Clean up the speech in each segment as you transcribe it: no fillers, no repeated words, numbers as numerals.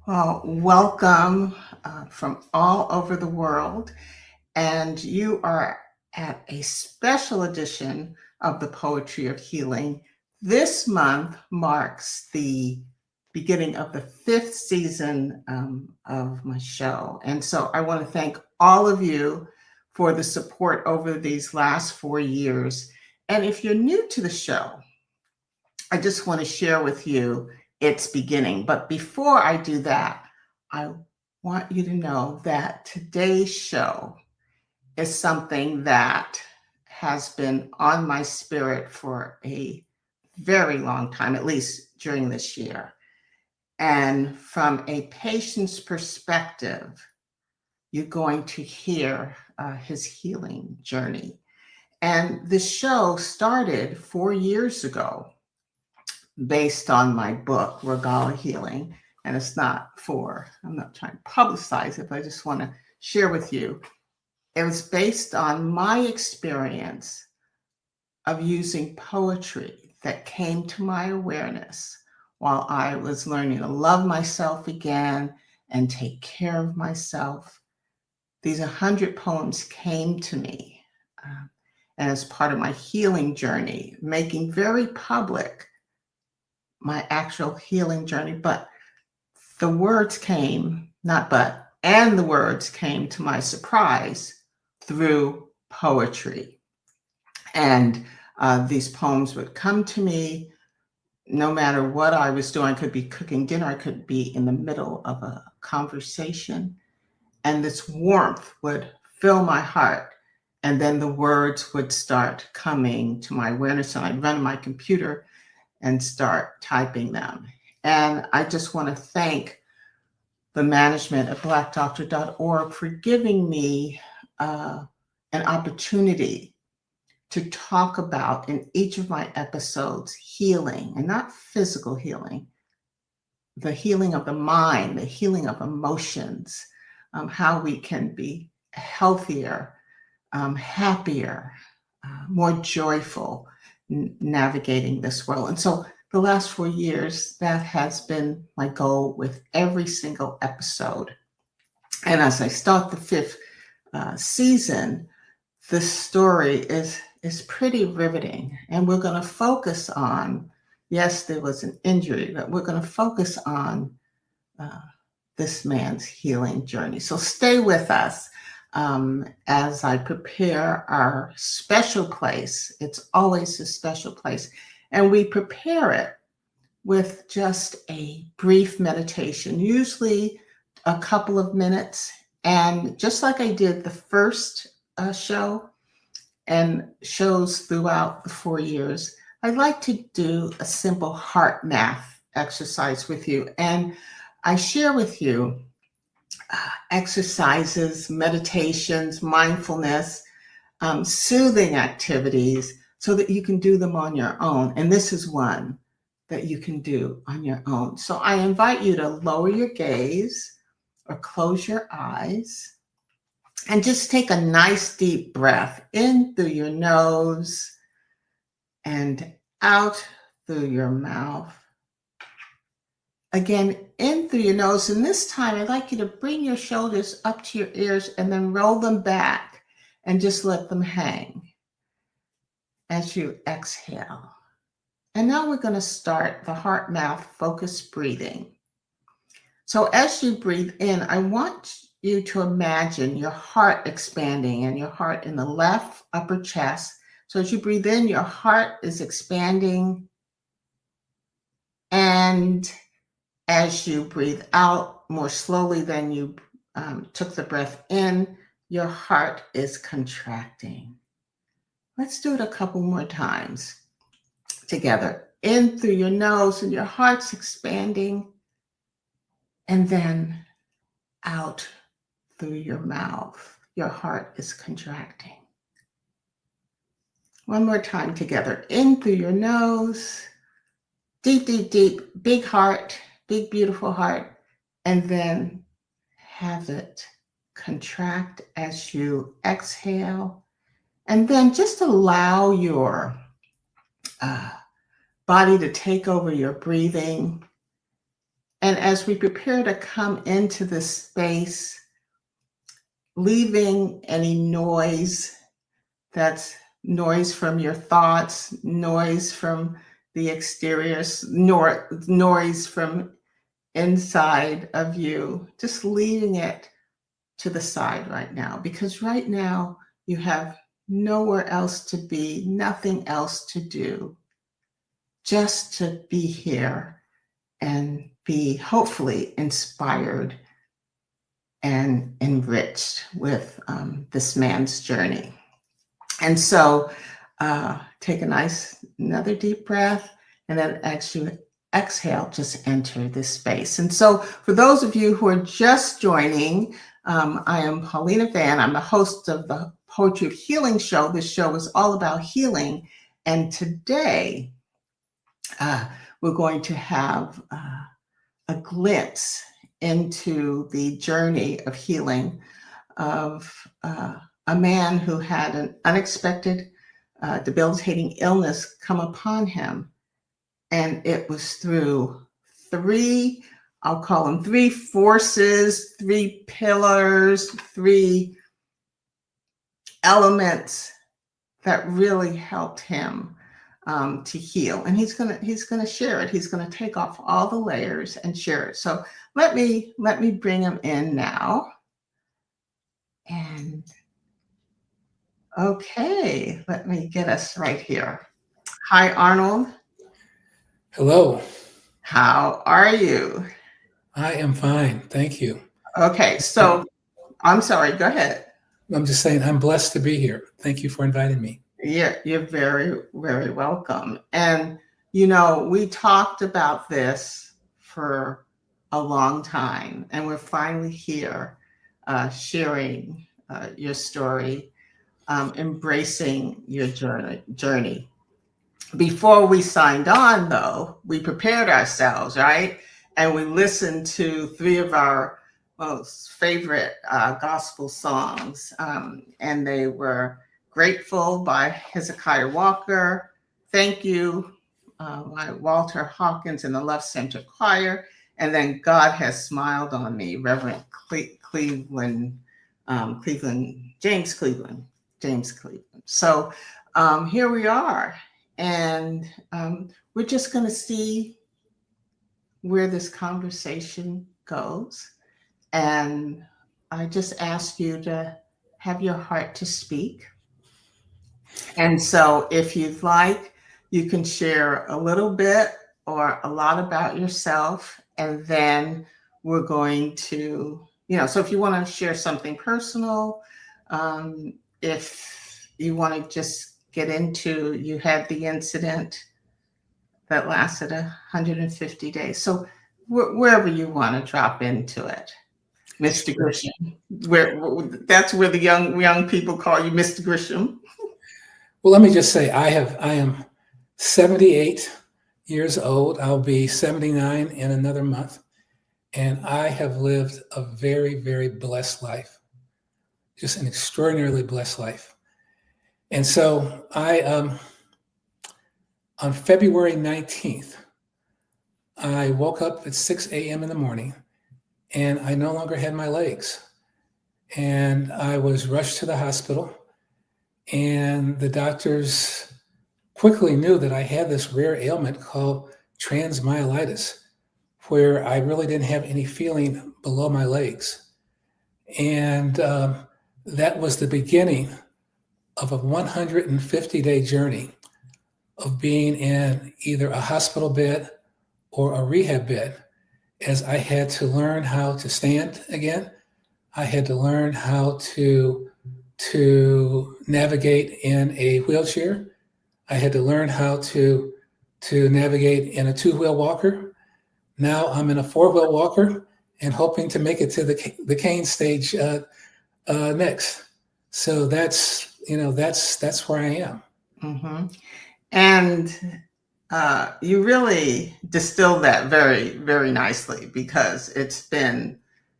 Well, welcome from all over the world. And you are at a special edition of the Poetry of Healing. This month marks the beginning of the fifth season of my show. And so I want to thank all of you for the support over these last 4 years. And if you're new to the show, I just want to share with you its beginning. But before I do that, I want you to know that today's show is something that has been on my spirit for a very long time, at least during this year. And from a patient's perspective, you're going to hear his healing journey. And the show started 4 years ago based on my book, Regala Healing. And it's not I'm not trying to publicize it, but I just want to share with you. It was based on my experience of using poetry that came to my awareness while I was learning to love myself again and take care of myself. These 100 poems came to me, and as part of my healing journey, making very public my actual healing journey. But the words came, not but, and the words came to my surprise through poetry. And these poems would come to me no matter what I was doing. I could be cooking dinner, I could be in the middle of a conversation, and this warmth would fill my heart. And then the words would start coming to my awareness, and I'd run to my computer and start typing them. And I just want to thank the management at blackdoctor.org for giving me an opportunity to talk about in each of my episodes healing, and not physical healing, the healing of the mind, the healing of emotions, how we can be healthier, happier, more joyful, navigating this world. And so the last 4 years, that has been my goal with every single episode. And as I start the fifth season, the story is pretty riveting. And we're going to focus on, yes, there was an injury, but we're going to focus on this man's healing journey. So stay with us. As I prepare our special place. It's always a special place. And we prepare it with just a brief meditation, usually a couple of minutes. And just like I did the first show and shows throughout the 4 years, I'd like to do a simple heart math exercise with you. And I share with you exercises, meditations, mindfulness, soothing activities so that you can do them on your own. And this is one that you can do on your own. So I invite you to lower your gaze or close your eyes and just take a nice deep breath in through your nose and out through your mouth. Again, in through your nose. And this time, I'd like you to bring your shoulders up to your ears and then roll them back and just let them hang as you exhale. And now we're going to start the heart mouth focused breathing. So as you breathe in, I want you to imagine your heart expanding and your heart in the left upper chest. So as you breathe in, your heart is expanding, and as you breathe out more slowly than you took the breath in, your heart is contracting. Let's do it a couple more times together. In through your nose and your heart's expanding, and then out through your mouth. Your heart is contracting. One more time together. In through your nose, deep, deep, deep, big heart, big, beautiful heart, and then have it contract as you exhale. And then just allow your body to take over your breathing And as we prepare to come into this space, leaving any noise, that's noise from your thoughts, noise from the exterior, noise from inside of you, just leaving it to the side right now, because right now you have nowhere else to be, nothing else to do, just to be here and be hopefully inspired and enriched with this man's journey. And so take a nice, another deep breath, and then as you exhale, just enter this space. And so for those of you who are just joining, I am Paulina Van. I'm the host of the Poetry of Healing show. This show is all about healing. And today we're going to have a glimpse into the journey of healing of a man who had an unexpected debilitating illness come upon him. And it was through three, I'll call them three forces, three pillars, three elements that really helped him to heal. And he's gonna share it. He's gonna take off all the layers and share it. So let me bring him in now. And okay, let me get us right here. Hi, Arnold. Hello. How are you? I am fine. Thank you. Okay, so I'm sorry, go ahead. I'm just saying I'm blessed to be here. Thank you for inviting me. You're very, very welcome. And, you know, we talked about this for a long time, and we're finally here sharing your story, embracing your journey. Before we signed on, though, we prepared ourselves, right? And we listened to three of our most favorite gospel songs. And they were Grateful by Hezekiah Walker, Thank You by Walter Hawkins and the Love Center Choir, and then God Has Smiled on Me, Reverend Cleveland, James Cleveland. So here we are. And we're just going to see where this conversation goes. And I just ask you to have your heart to speak. And so if you'd like, you can share a little bit or a lot about yourself. And then we're going to, you know, so if you want to share something personal, if you want to just get into, you had the incident that lasted 150 days. So wherever you want to drop into it, Mr. Sure. Grisham, that's where the young people call you Mr. Grisham. Well, let me just say I am 78 years old. I'll be 79 in another month. And I have lived a very, very blessed life, just an extraordinarily blessed life. And so on February 19th, I woke up at 6 a.m. in the morning and I no longer had my legs. And I was rushed to the hospital, and the doctors quickly knew that I had this rare ailment called transmyelitis, where I really didn't have any feeling below my legs. And that was the beginning of a 150-day journey of being in either a hospital bed or a rehab bed, as I had to learn how to stand again. I had to learn how to navigate in a wheelchair. I had to learn how to navigate in a two-wheel walker. Now I'm in a four-wheel walker and hoping to make it to the cane stage next. So that's where I am. Mm-hmm. And you really distilled that very, very nicely, because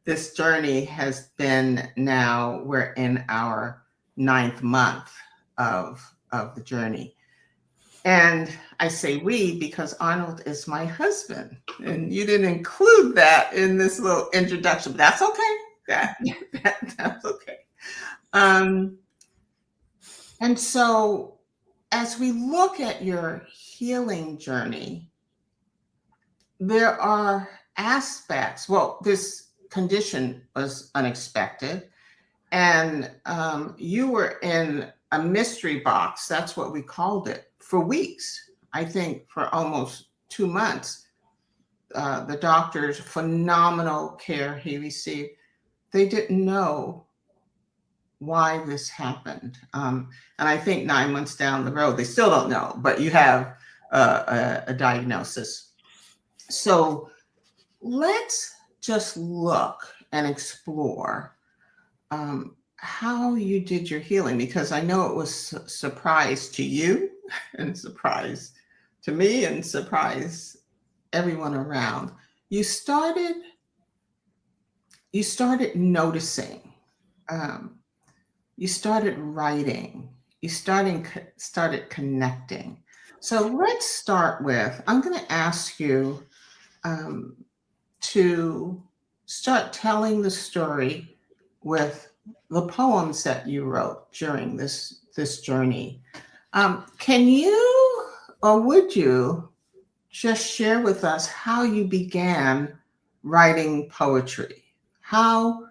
this journey has been, now we're in our 9th month of the journey. And I say we because Arnold is my husband. And you didn't include that in this little introduction, but that's okay. That's okay. Um, and so, as we look at your healing journey, there are aspects. Well, this condition was unexpected, and you were in a mystery box. That's what we called it for weeks. I think for almost 2 months. The doctor's phenomenal care he received. They didn't know why this happened. And I think 9 months down the road, they still don't know, but you have a diagnosis. So let's just look and explore how you did your healing, because I know it was a surprise to you and surprise to me and surprise everyone around. You started noticing. Um, you started writing. You started connecting. So let's start with. I'm going to ask you um, to start telling the story with the poems that you wrote during this journey. Can you, or would you, just share with us how you began writing poetry? How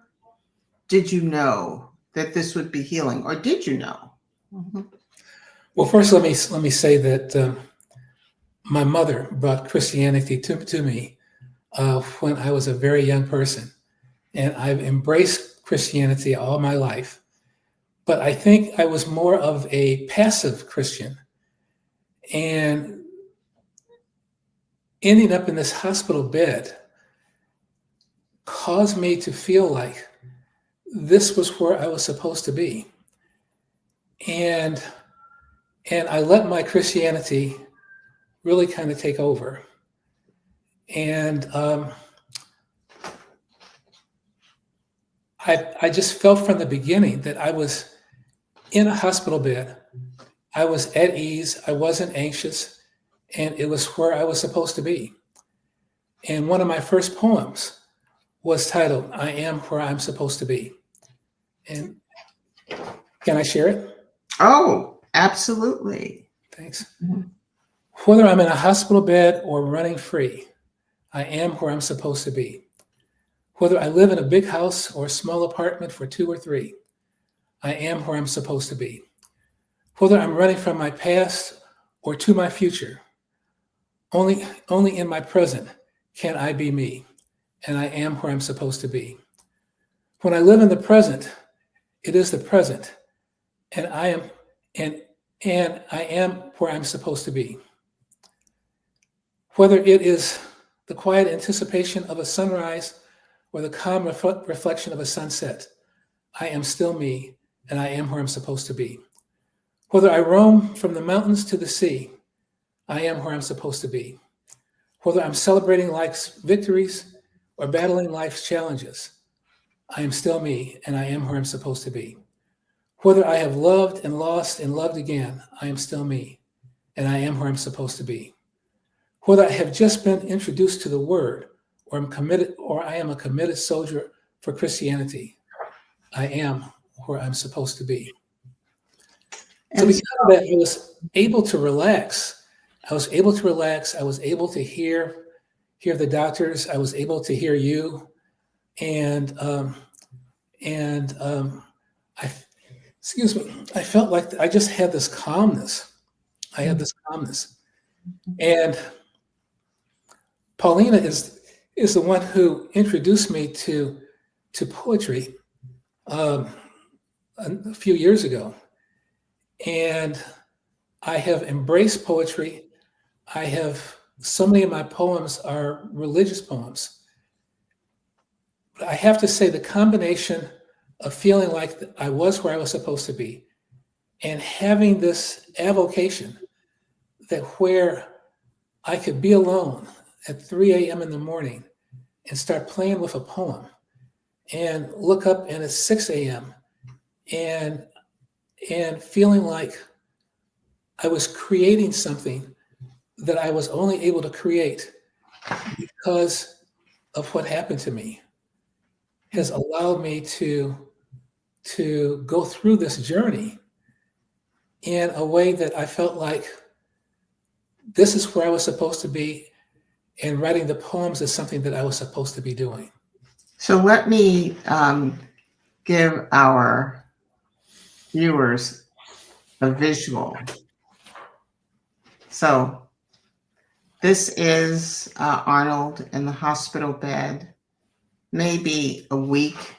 did you know that this would be healing, or did you know? Mhm. Well, first, let me say that my mother brought Christianity to me when I was a very young person, and I've embraced Christianity all my life. But I think I was more of a passive Christian, and ending up in this hospital bed caused me to feel like this was where I was supposed to be. And I let my Christianity really kind of take over. And I just felt from the beginning that I was in a hospital bed. I was at ease. I wasn't anxious. And it was where I was supposed to be. And one of my first poems was titled, "I Am Where I'm Supposed to Be." And can I share it? Oh, absolutely. Thanks. Mhm. Whether I'm in a hospital bed or running free, I am where I'm supposed to be. Whether I live in a big house or a small apartment for two or three, I am where I'm supposed to be. Whether I'm running from my past or to my future, only in my present can I be me, and I am where I'm supposed to be. When I live in the present, it is the present, and I am and I am where I'm supposed to be. Whether it is the quiet anticipation of a sunrise or the calm reflection of a sunset, I am still me, and I am where I'm supposed to be. Whether I roam from the mountains to the sea, I am where I'm supposed to be. Whether I'm celebrating life's victories or battling life's challenges, I am still me, and I am where I'm supposed to be. Whether I have loved and lost and loved again, I am still me, and I am where I'm supposed to be. Whether I have just been introduced to the word, or I am a committed soldier for Christianity, I am where I'm supposed to be. So And because of that, I was able to relax. I was able to relax. I was able to hear the doctors. I was able to hear you, and I, excuse me, I felt like I just had this calmness. I had this calmness, and Paulina is the one who introduced me to poetry um, a few years ago, and I have embraced poetry. I have so many of my poems are religious poems. But I have to say the combination of feeling like I was where I was supposed to be and having this avocation that where I could be alone at 3 a.m. in the morning and start playing with a poem and look up and it's 6 a.m. and feeling like I was creating something that I was only able to create because of what happened to me, has allowed me to go through this journey in a way that I felt like this is where I was supposed to be, and writing the poems is something that I was supposed to be doing. So let me give our viewers a visual. So this is Arnold in the hospital bed, maybe a week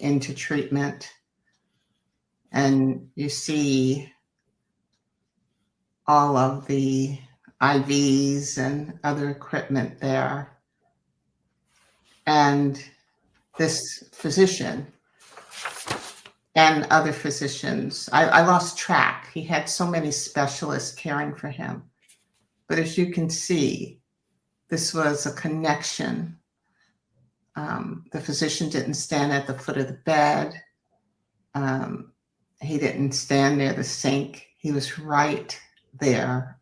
into treatment. And you see all of the IVs and other equipment there. And this physician and other physicians, I lost track. He had so many specialists caring for him. But as you can see, this was a connection. The physician didn't stand at the foot of the bed. He didn't stand near the sink. He was right there,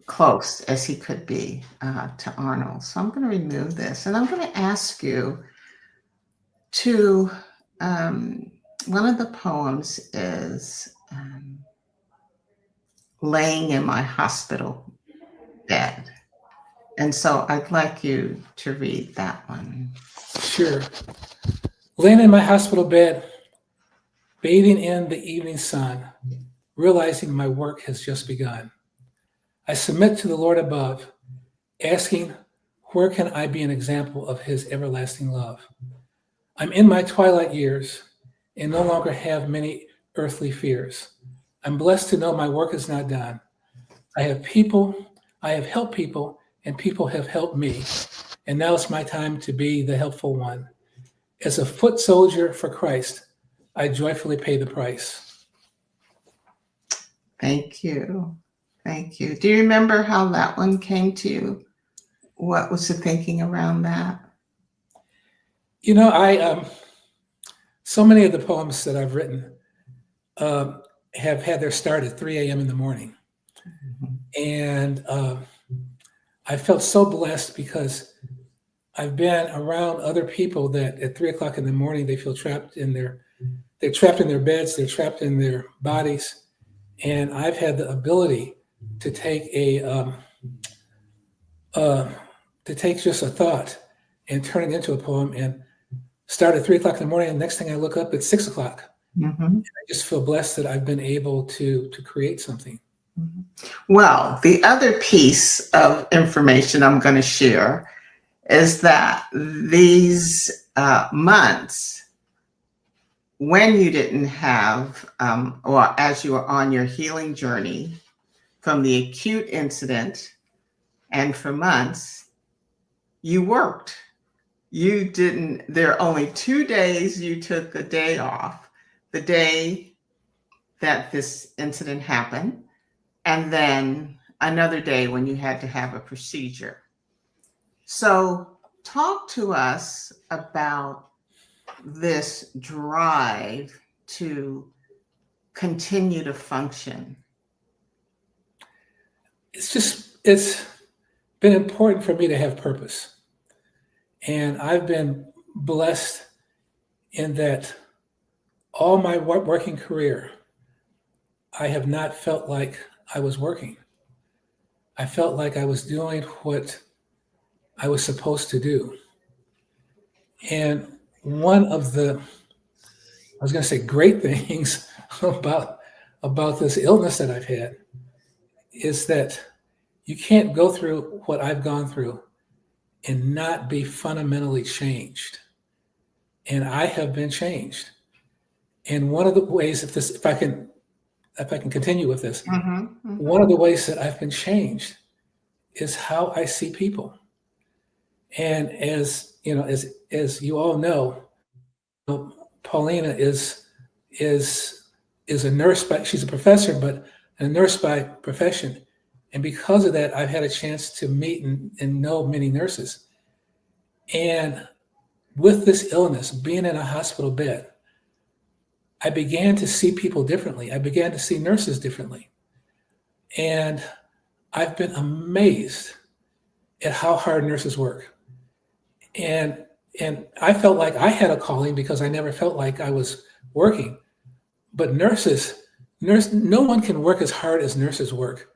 close as he could be to Arnold. So I'm going to remove this, and I'm going to ask you to, one of the poems is laying in my hospital bed. And so I'd like you to read that one. Sure. Laying in my hospital bed, bathing in the evening sun, realizing my work has just begun. I submit to the Lord above, asking, where can I be an example of his everlasting love? I'm in my twilight years and no longer have many earthly fears. I'm blessed to know my work is not done. I have helped people, and people have helped me. And now it's my time to be the helpful one. As a foot soldier for Christ, I joyfully pay the price. Thank you. Thank you. Do you remember how that one came to you? What was the thinking around that? You know, so many of the poems that I've written have had their start at 3 a.m. in the morning. And I felt so blessed because I've been around other people that at 3 o'clock in the morning, they feel they're trapped in their beds, they're trapped in their bodies. And I've had the ability to take just a thought and turn it into a poem, and start at 3 o'clock in the morning. And the next thing I look up, it's 6 o'clock. Mm-hmm. I just feel blessed that I've been able to create something. Mm-hmm. Well, the other piece of information I'm going to share is that these months, when you didn't have, or as you were on your healing journey from the acute incident, and for months, you worked. There are only 2 days you took a day off, the day that this incident happened, and then another day when you had to have a procedure. So talk to us about this drive to continue to function. It's been important for me to have purpose. And I've been blessed in that all my working career, I have not felt like I was working. I felt like I was doing what I was supposed to do. And one of the, I was going to say, great things about this illness that I've had is that you can't go through what I've gone through and not be fundamentally changed. And I have been changed. And one of the ways, if I can continue with this, one of the ways that I've been changed is how I see people. And as you know, as you all know, Paulina is a nurse, but she's a professor, but a nurse by profession. And because of that, I've had a chance to meet and know many nurses. And with this illness, being in a hospital bed, I began to see people differently. I began to see nurses differently. And I've been amazed at how hard nurses work. And I felt like I had a calling because I never felt like I was working. But no one can work as hard as nurses work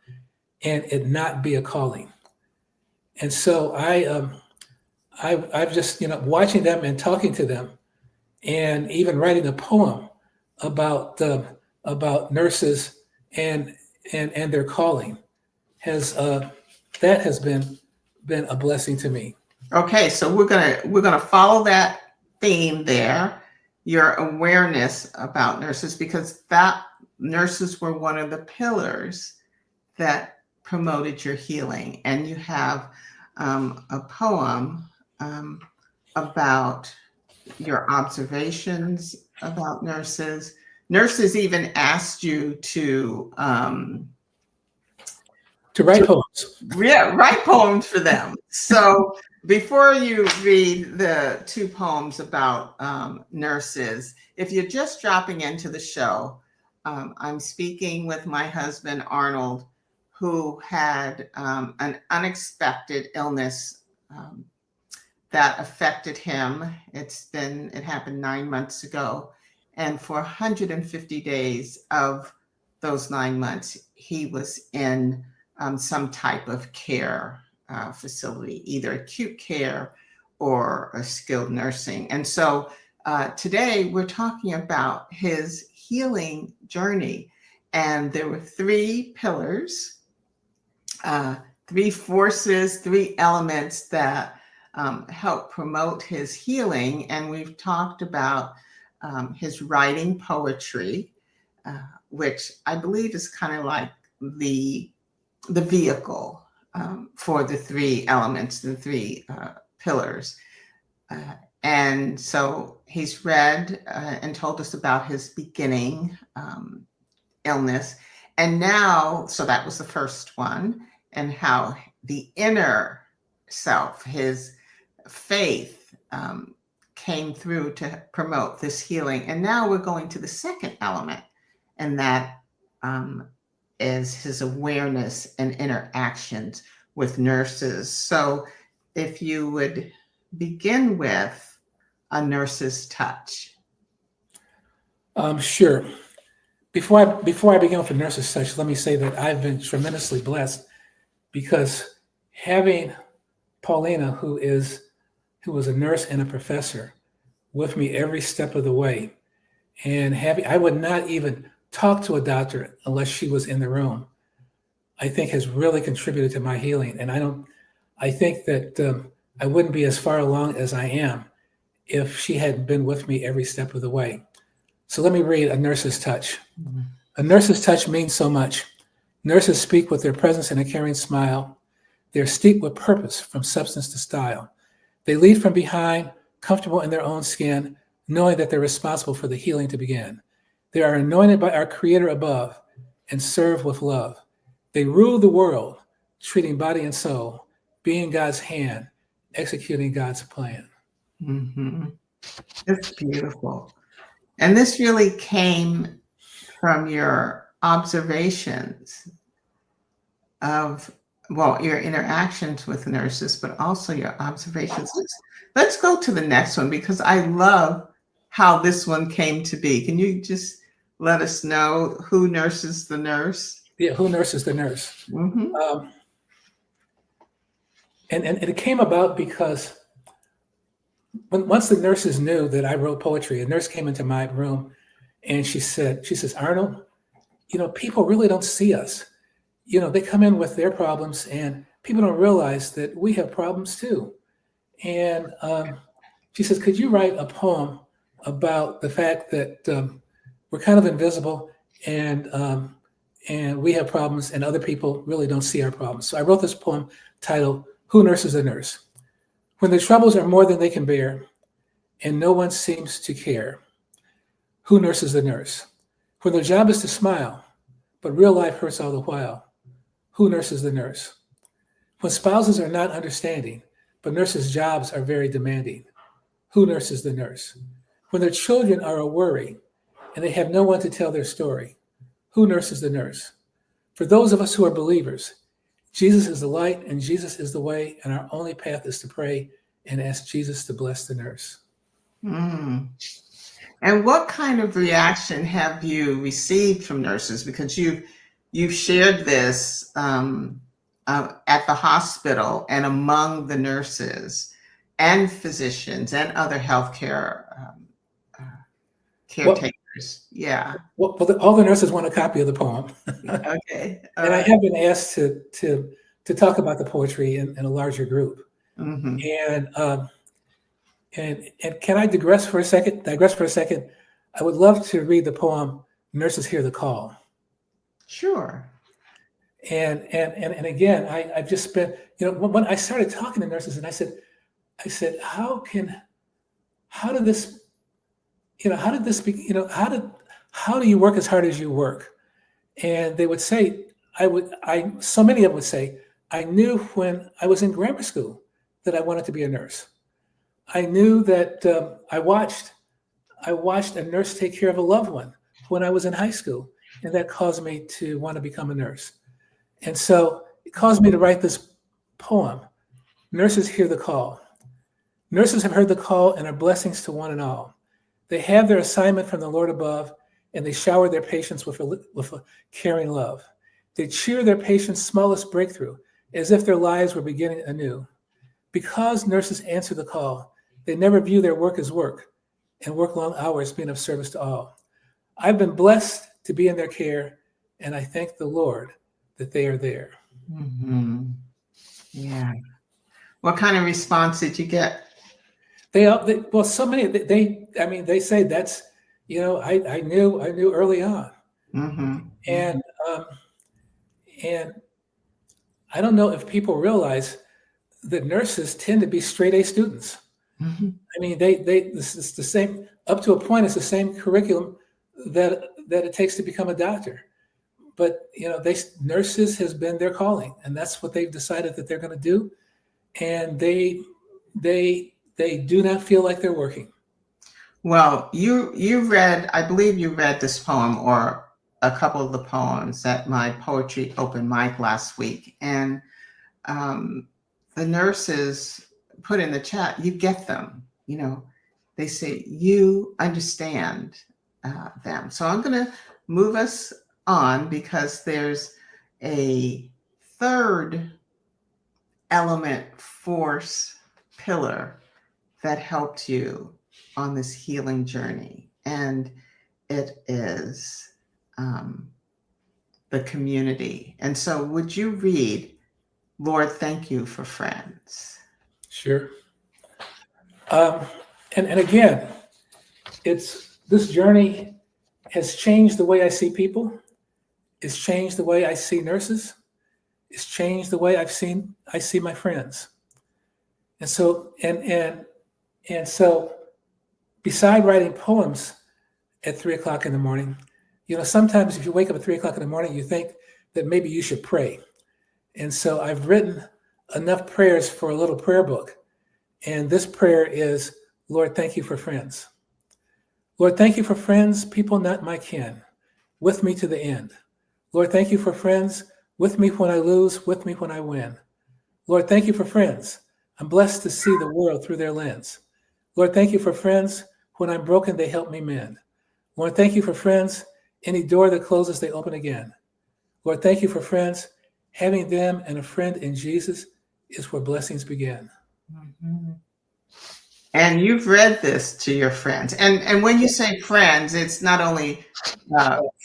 and it not be a calling. And so I've just, watching them and talking to them and even writing a poem about nurses and their calling has that has been a blessing to me. Okay, so we're gonna follow that theme there, your awareness about nurses, because that nurses were one of the pillars that promoted your healing, and you have a poem about your observations about nurses. Nurses even asked you to write poems. Yeah, write poems for them. So before you read the two poems about nurses, if you're just dropping into the show, I'm speaking with my husband, Arnold, who had an unexpected illness that affected him. It happened 9 months ago. And for 150 days of those 9 months, he was in some type of care facility, either acute care or a skilled nursing. And so today we're talking about his healing journey. And there were three pillars, three forces, three elements that help promote his healing. And we've talked about his writing poetry, which I believe is kind of like the vehicle for the three elements, the three pillars. And so he's read and told us about his beginning illness. And now, so that was the first one, and how the inner self, his faith, came through to promote this healing. And now we're going to the second element, and that is his awareness and interactions with nurses. So if you would begin with a nurse's touch. Sure. Before I begin with a nurse's touch, let me say that I've been tremendously blessed because having Paulina, who was a nurse and a professor, with me every step of the way, and I would not even talk to a doctor unless she was in the room, I think has really contributed to my healing. And I think that I wouldn't be as far along as I am if she hadn't been with me every step of the way. So let me read a nurse's touch. Mm-hmm. A nurse's touch means so much. Nurses speak with their presence and a caring smile. They're steeped with purpose from substance to style. They lead from behind, comfortable in their own skin, knowing that they're responsible for the healing to begin. They are anointed by our Creator above and serve with love. They rule the world, treating body and soul, being God's hand, executing God's plan. Mm-hmm. It's beautiful. And this really came from your observations of, well, your interactions with nurses, but also your observations. Let's go to the next one, because I love how this one came to be. Can you just let us know who nurses the nurse? Yeah, who nurses the nurse? Mm-hmm. And it came about because once the nurses knew that I wrote poetry, a nurse came into my room and she says, Arnold, people really don't see us. They come in with their problems and people don't realize that we have problems too. And she says, could you write a poem about the fact that we're kind of invisible and we have problems and other people really don't see our problems. So I wrote this poem titled, Who Nurses the Nurse? When the troubles are more than they can bear and no one seems to care, who nurses the nurse? When their job is to smile, but real life hurts all the while, who nurses the nurse? When spouses are not understanding, but nurses' jobs are very demanding, who nurses the nurse? When their children are a worry and they have no one to tell their story. Who nurses the nurse? For those of us who are believers, Jesus is the light and Jesus is the way, and our only path is to pray and ask Jesus to bless the nurse. Mm. And what kind of reaction have you received from nurses? Because you've shared this at the hospital and among the nurses and physicians and other healthcare uh, caretakers. Yeah. Well, all the nurses want a copy of the poem. Okay. All And I right. have been asked to talk about the poetry in a larger group. Mm-hmm. And can I digress for a second? I would love to read the poem "Nurses Hear the Call." Sure. And again, I've just been, when I started talking to nurses, and I said, how did this, how did this be, how do you work as hard as you work? And they would say, so many of them would say, I knew when I was in grammar school that I wanted to be a nurse. I knew that I watched a nurse take care of a loved one when I was in high school, and that caused me to want to become a nurse. And so it caused me to write this poem, Nurses Hear the Call. Nurses have heard the call and are blessings to one and all. They have their assignment from the Lord above, and they shower their patients with a caring love. They cheer their patients' smallest breakthrough as if their lives were beginning anew. Because nurses answer the call, they never view their work as work and work long hours being of service to all. I've been blessed to be in their care, and I thank the Lord that they are there. Mm-hmm. Yeah. What kind of response did you get? So many, they say that's, I knew early on. Mm-hmm. And I don't know if people realize that nurses tend to be straight A students. Mm-hmm. I mean, this is the same, up to a point, it's the same curriculum that it takes to become a doctor. But, nurses has been their calling, and that's what they've decided that they're going to do. And they do not feel like they're working. Well, you read, I believe you read this poem or a couple of the poems at my poetry open mic last week. And the nurses put in the chat, you get them, they say, you understand them. So I'm going to move us on because there's a third element, force, pillar that helped you on this healing journey. And it is the community. And so would you read, Lord, thank you for friends? Sure. And again, this journey has changed the way I see people. It's changed the way I see nurses. It's changed the way I see my friends. And so, and so beside writing poems at 3:00 in the morning, sometimes if you wake up at 3:00 in the morning, you think that maybe you should pray. And so I've written enough prayers for a little prayer book. And this prayer is, Lord, thank you for friends. Lord, thank you for friends, people not my kin, with me to the end. Lord, thank you for friends, with me when I lose, with me when I win. Lord, thank you for friends. I'm blessed to see the world through their lens. Lord, thank you for friends. When I'm broken, they help me mend. Lord, thank you for friends. Any door that closes, they open again. Lord, thank you for friends. Having them and a friend in Jesus is where blessings begin. Mm-hmm. And you've read this to your friends. And when you say friends, it's not only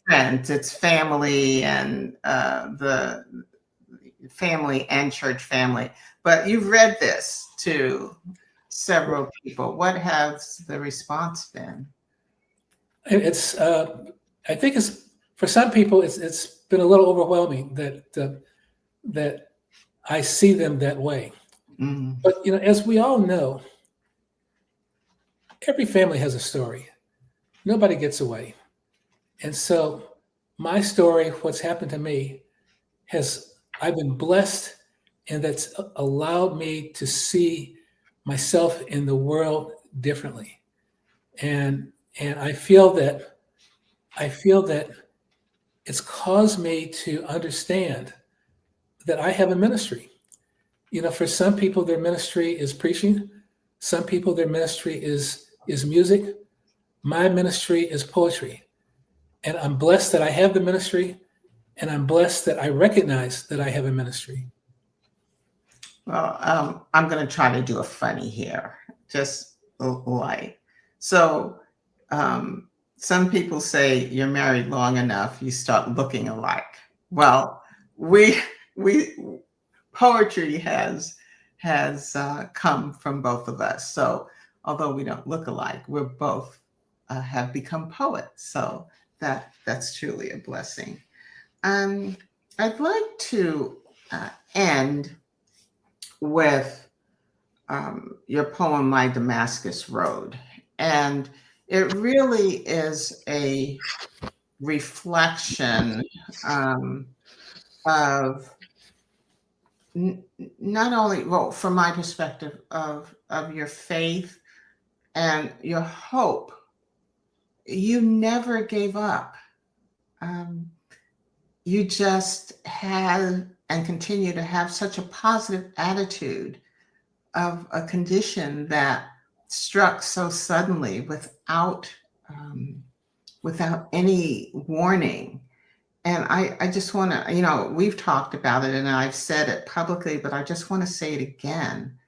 friends, it's family and the family and church family. But you've read this to several people. What has the response been? It's, I think it's, for some people, it's been a little overwhelming that I see them that way. Mm-hmm. But, as we all know, every family has a story. Nobody gets away. And so my story, what's happened to me, I've been blessed, and that's allowed me to see myself in the world differently. And I feel that I feel that it's caused me to understand that I have a ministry. For some people, their ministry is preaching. Some people, their ministry is music. My ministry is poetry. And I'm blessed that I have the ministry, and I'm blessed that I recognize that I have a ministry. Well, I'm going to try to do a funny here, just light. So, um, some people say you're married long enough, you start looking alike. Well, we we poetry has come from both of us. So, although we don't look alike, we're both have become poets. So that's truly a blessing. Um, I'd like to end with your poem, My Damascus Road. And it really is a reflection of not only, well, from my perspective, of your faith and your hope. You never gave up. Um, you just had and continue to have such a positive attitude of a condition that struck so suddenly um, without any warning. And I just want to, we've talked about it and I've said it publicly, but I just want to say it again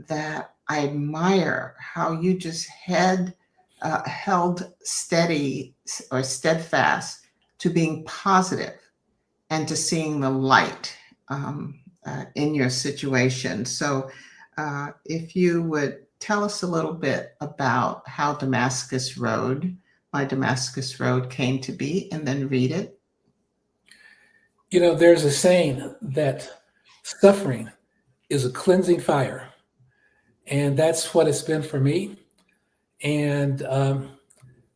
that I admire how you just held steady or steadfast to being positive and to seeing the light in your situation. So, if you would tell us a little bit about how My Damascus Road came to be, and then read it. There's a saying that suffering is a cleansing fire. And that's what it's been for me. And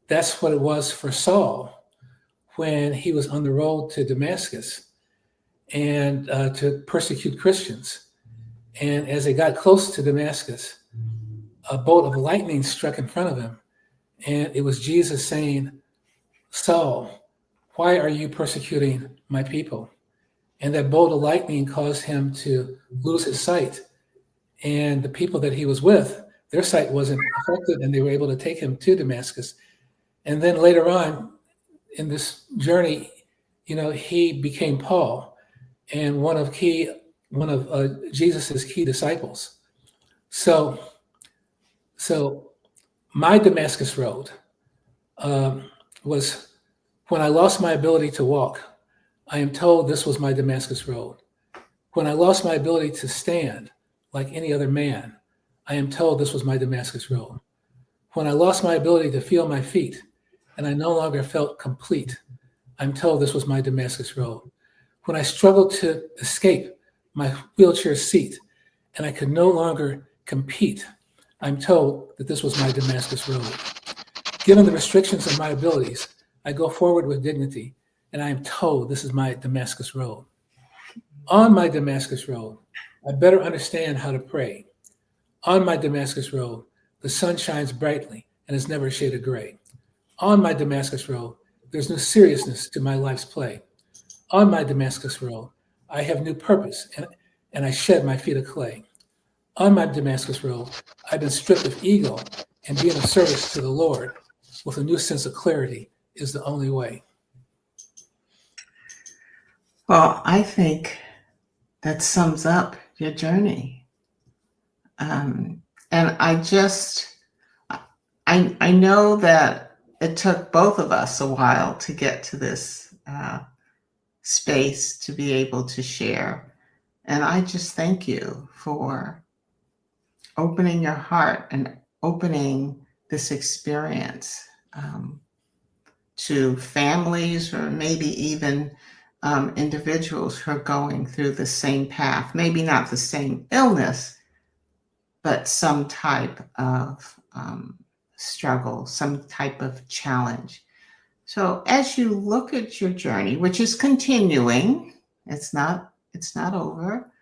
that's what it was for Saul when he was on the road to Damascus and to persecute Christians. And as they got close to Damascus, a bolt of lightning struck in front of him. And it was Jesus saying, Saul, why are you persecuting my people? And that bolt of lightning caused him to lose his sight. And the people that he was with, their sight wasn't affected, and they were able to take him to Damascus. And then later on in this journey, he became Paul and one of Jesus's key disciples. So my Damascus Road was when I lost my ability to walk. I am told this was my Damascus Road. When I lost my ability to stand like any other man, I am told this was my Damascus Road. When I lost my ability to feel my feet and I no longer felt complete, I'm told this was my Damascus Road. When I struggled to escape my wheelchair seat and I could no longer compete, I'm told that this was my Damascus Road. Given the restrictions of my abilities, I go forward with dignity, and I am told this is my Damascus Road. On my Damascus Road, I better understand how to pray. On my Damascus Road, the sun shines brightly and is never a shade of gray. On my Damascus Road, there's no seriousness to my life's play. On my Damascus Road, I have new purpose and I shed my feet of clay. On my Damascus Road, I've been stripped of ego, and being of service to the Lord with a new sense of clarity is the only way. Well, I think that sums up your journey. And I know that it took both of us a while to get to this space to be able to share. And I just thank you for opening your heart and opening this experience to families or maybe even individuals who are going through the same path, maybe not the same illness, but some type of struggle, some type of challenge. So as you look at your journey, which is continuing, it's not over.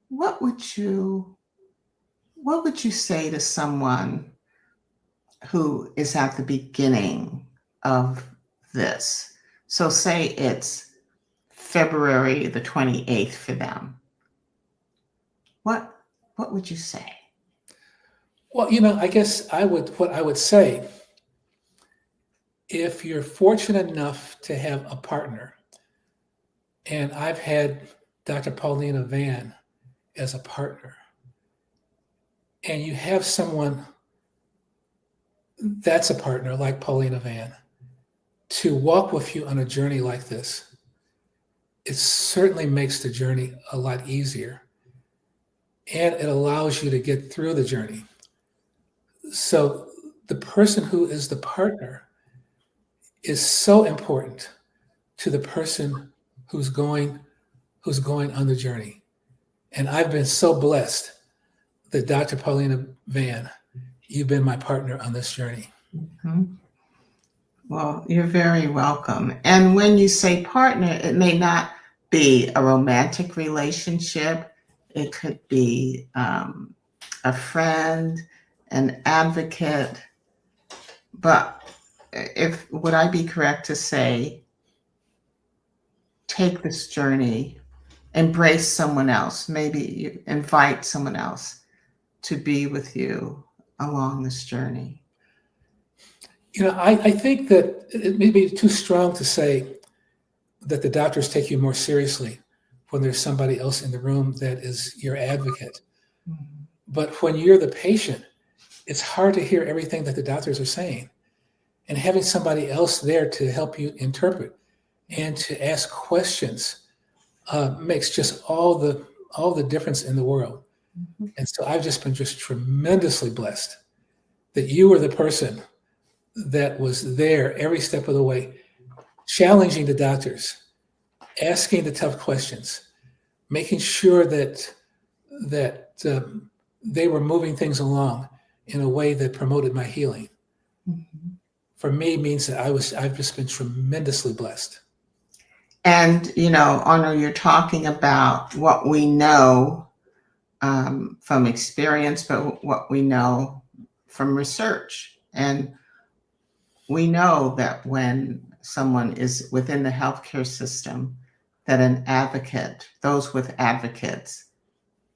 What would you say to someone who is at the beginning of this. So say it's February the 28th for them. What would you say? Well, I guess what I would say, if you're fortunate enough to have a partner, and I've had Dr. Paulina Van as a partner, and you have someone that's a partner like Paulina Van to walk with you on a journey like this, it certainly makes the journey a lot easier, and it allows you to get through the journey. So the person who is the partner is so important to the person who's going on the journey. And I've been so blessed that Dr. Paulina Van, you've been my partner on this journey. Mhm. Well, you're very welcome. And when you say partner, it may not be a romantic relationship. It could be a friend, an advocate. But would I be correct to say, take this journey, embrace someone else, maybe you invite someone else to be with you along this journey? I think that it may be too strong to say that the doctors take you more seriously when there's somebody else in the room that is your advocate. Mhm. But when you're the patient, it's hard to hear everything that the doctors are saying. And having somebody else there to help you interpret and to ask questions makes just all the difference in the world. Mhm. And so I've just been just tremendously blessed that you were the person that was there every step of the way, challenging the doctors, asking the tough questions, making sure that they were moving things along in a way that promoted my healing. Mhm. For me, means that I've just been tremendously blessed. And, Arnold, you're talking about what we know from experience, but what we know from research. And we know that when someone is within the healthcare system, that those with advocates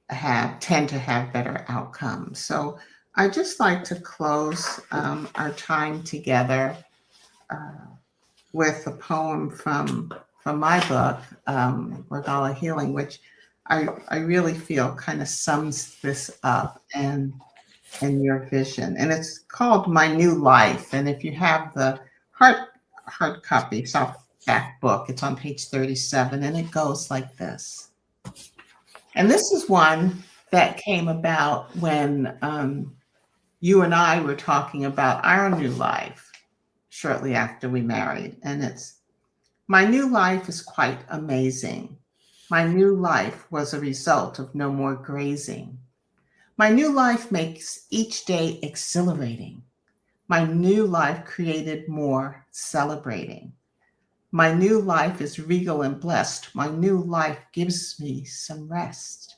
tend to have better outcomes. So I just like to close our time together uh, with a poem from my book, Regala Healing, which I really feel kind of sums this up and your vision. And it's called My New Life. And if you have the hard copy, softback book, it's on page 37, and it goes like this. And this is one that came about when you and I were talking about our new life shortly after we married. And it's, my new life is quite amazing. My new life was a result of no more grazing. My new life makes each day exhilarating. My new life created more celebrating. My new life is regal and blessed. My new life gives me some rest.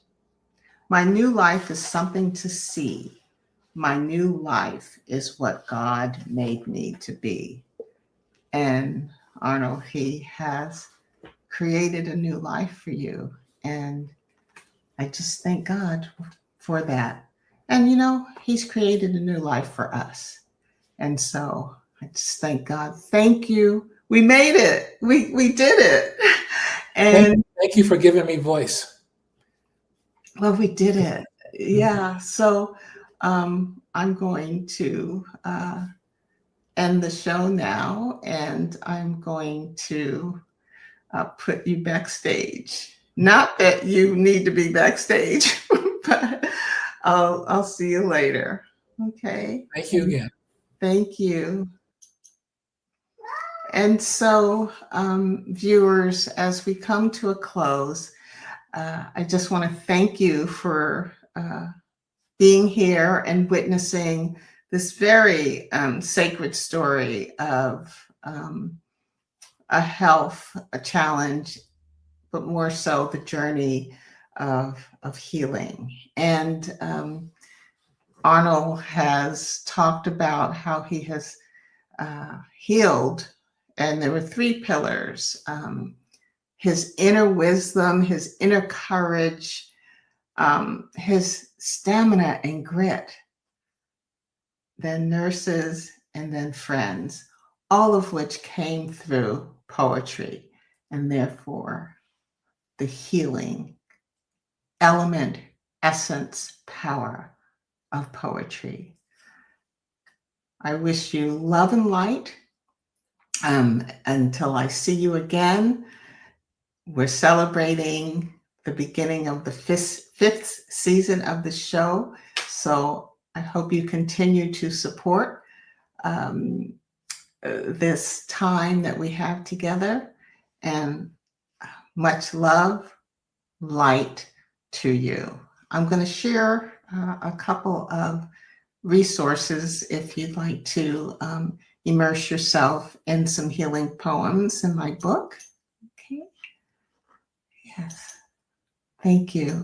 My new life is something to see. My new life is what God made me to be. And Arnold, He has created a new life for you. And I just thank God for that. And He's created a new life for us. And so I just thank God. Thank you. We made it. We did it. And Thank you for giving me voice. well, we did it. Yeah. So I'm going to end the show now, and I'm going to put you backstage. Not that you need to be backstage, but I'll see you later. Okay. Thank you again. Thank you. And so, viewers, as we come to a close, I just want to thank you for being here and witnessing this very sacred story of a challenge, but more so the journey of healing. And Arnold has talked about how he has healed, and there were three pillars: his inner wisdom, his inner courage, his stamina and grit, then nurses, and then friends, all of which came through poetry, and therefore the healing element, essence, power of poetry. I wish you love and light. Until I see you again, we're celebrating the beginning of the fifth season of the show. So I hope you continue to support this time that we have together, and much love, light to you. I'm going to share a couple of resources if you'd like to immerse yourself in some healing poems in my book. Okay. Yes. Thank you.